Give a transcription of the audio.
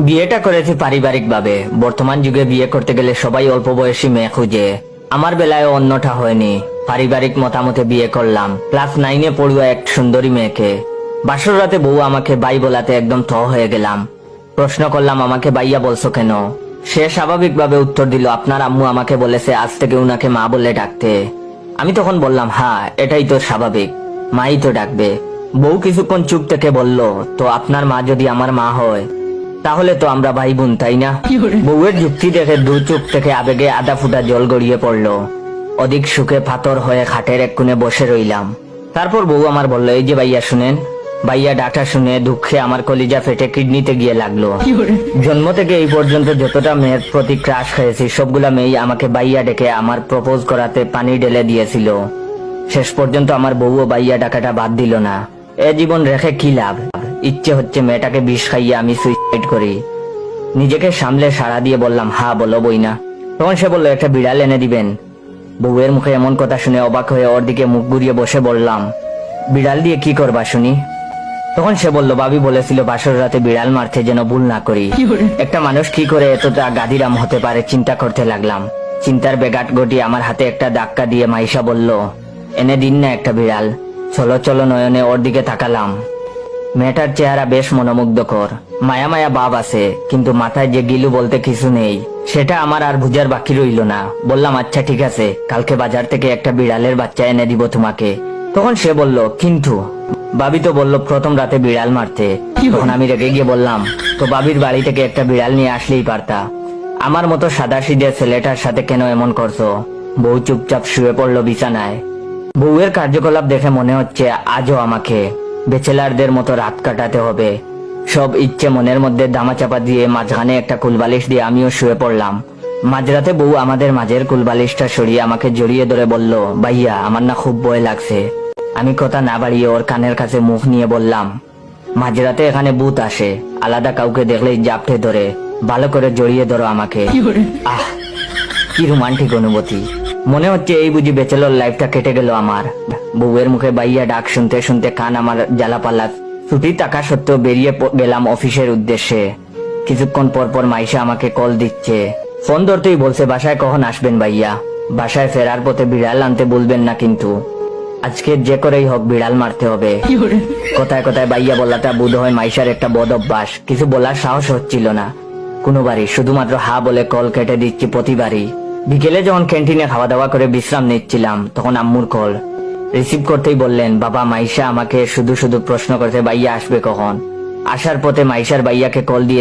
বিয়েটা করেছি পারিবারিক ভাবে। বর্তমান যুগে বিয়ে করতে গেলে সবাই অল্প বয়সী মেয়ে খুঁজে। আমার বেলায় অন্যটা হয়নি। পারিবারিক মতামতে বিয়ে করলাম ক্লাস 9-এ পড়ুয়া এক সুন্দরী মেয়েকে। বাসর রাতে বউ আমাকে বাই বলাতে একদম থ হয়ে গেলাম। প্রশ্ন করলাম, আমাকে বাইয়া বলছো কেন? সে স্বাভাবিকভাবে উত্তর দিল, আপনার আম্মু আমাকে বলেছে আজ থেকে উনাকে মা বলে ডাকতে। আমি তখন বললাম, হ্যাঁ এটাই তো স্বাভাবিক, মাই তো ডাকবে। বউ কিছুক্ষণ চুপ থেকে বলল, তো আপনার মা যদি আমার মা হয় তাহলে তো আমরা ভাই বোন, তাই না? বউয়ের যুক্তি দেখে দু চোখ থেকে আবেগে আধা ফুটা জল গড়িয়ে পড়লো। অধিক সুখে পাথর হয়ে খাটের এক কোণে বসে রইলাম। তারপর বউ আমার বলল, এই যে ভাইয়া শুনেন। ভাইয়া ডাকা শুনে দুঃখে আমার কলিজা ফেটে কিডনিতে গিয়ে লাগলো। জন্ম থেকে এই পর্যন্ত যতটা মেয়ের প্রতি ক্রাশ খেয়েছি সবগুলা মেয়েই আমাকে ভাইয়া ডেকে আমার প্রপোজ করাতে পানি ঢেলে দিয়েছিল। শেষ পর্যন্ত আমার বউও ভাইয়া ডাকাটা বাদ দিল না। এ জীবন রেখে কি লাভ? ইচ্ছে হচ্ছে মেয়েটাকে বিষ খাইয়ে আমি সুইসাইড করি। নিজেকে সামলে সাড়া দিয়ে বললাম, হ্যাঁ বলো বই না। তখন সে বললো, একটা বিড়াল এনে দিবেন। বউয়ের মুখে এমন কথা শুনে অবাক হয়ে ওর দিকে মুখ ঘুরিয়ে বসে বললাম, বিড়াল দিয়ে কি করবা শুনি? তখন সে বলল, ভাবি বলেছিল বাসর রাতে বিড়াল মারতে, যেন ভুল না করি। একটা মানুষ কি করে এতটা গাদিরাম হতে পারে চিন্তা করতে লাগলাম। চিন্তার বেগাট গটিয়ে আমার হাতে একটা ধাক্কা দিয়ে মাইশা বলল, এনে দিন না একটা বিড়াল। চলো চলো নয়নে ওর দিকে তাকালাম। মেয়েটার চেহারা বেশ মনোমুগ্ধকর, মায়া মায়া ভাব আছে, কিন্তু মাথায় যে গিলু বলতে কিছু নেই, সেটা আমার আর বুঝার বাকি রইল না। বললাম, আচ্ছা ঠিক আছে, কালকে বাজার থেকে একটা বিড়ালের বাচ্চা এনে দিব তোমাকে। তখন সে বলল, কিন্তু ভাবি তো বলল প্রথম রাতে বিড়াল মারতে। তখন আমি রেগে গিয়ে বললাম, তো ভাবির বাড়ি থেকে একটা বিড়াল নিয়ে আসলেই পারতা। আমার মতো সাদাসিধে ছেলেটার সাথে কেন এমন করছো? বউ চুপচাপ শুয়ে পড়লো বিছানায়। বউয়ের কার্যকলাপ দেখে মনে হচ্ছে আজও আমাকে বেচেলারদের মতো রাত কাটাতে হবে। সব ইচ্ছে মনের মধ্যে দামাচাপা দিয়ে মাঝখানে একটা কুলবালিশ দিয়ে আমিও শুয়ে পড়লাম। মাঝরাতে বউ আমাদের মাঝের কুলবালিশটা সরিয়ে আমাকে জড়িয়ে ধরে বলল, ভাইয়া আমার না খুব ভয় লাগছে। আমি কথা না বাড়িয়ে ওর কানের কাছে মুখ নিয়ে বললাম, মাঝরাতে এখানে ভূত আসে, আলাদা কাউকে দেখলেই জাপটে ধরে, ভালো করে জড়িয়ে ধরো আমাকে। আহ, কি রোমান্টিক অনুভূতি। মনে হচ্ছে এই বুঝি ব্যাচেলর লাইফটা কেটে গেল আমার। বউয়ের মুখে বাইয়া ডাক শুনতে শুনতে কান আমার জ্বালাপালা। ছুটি থাকা সত্ত্বেও বেরিয়ে গেলাম অফিসের উদ্দেশ্যে। কিছুক্ষণ পর পর মাইশা আমাকে কল দিচ্ছে। ফোন ধরতেই বলছে, বাসায় কখন আসবেন ভাইয়া? বাসায় ফেরার পথে বিড়াল আনতে বলবেন না কিন্তু। আজকে যে করেই হোক বিড়াল মারতে হবে। কথায় কথায় ভাইয়া বলাটা বোধ হয় মাইশার একটা বদ অভ্যাস। কিছু বলার সাহস হচ্ছিল না কোনোবারই, শুধুমাত্র হা বলে কল কেটে দিচ্ছি প্রতিবারই। বিকেলে যখন ক্যান্টিনে খাওয়া দাওয়া করে বিশ্রাম নিচ্ছিলাম তখন আম্মুর কল রিসিভ করতেই বললেন, বাবা মাইশা আমাকে শুধু শুধু প্রশ্ন করতে ভাইয়া আসবে কখন। আসার পথে মাইশার ভাইয়াকে কল দিয়ে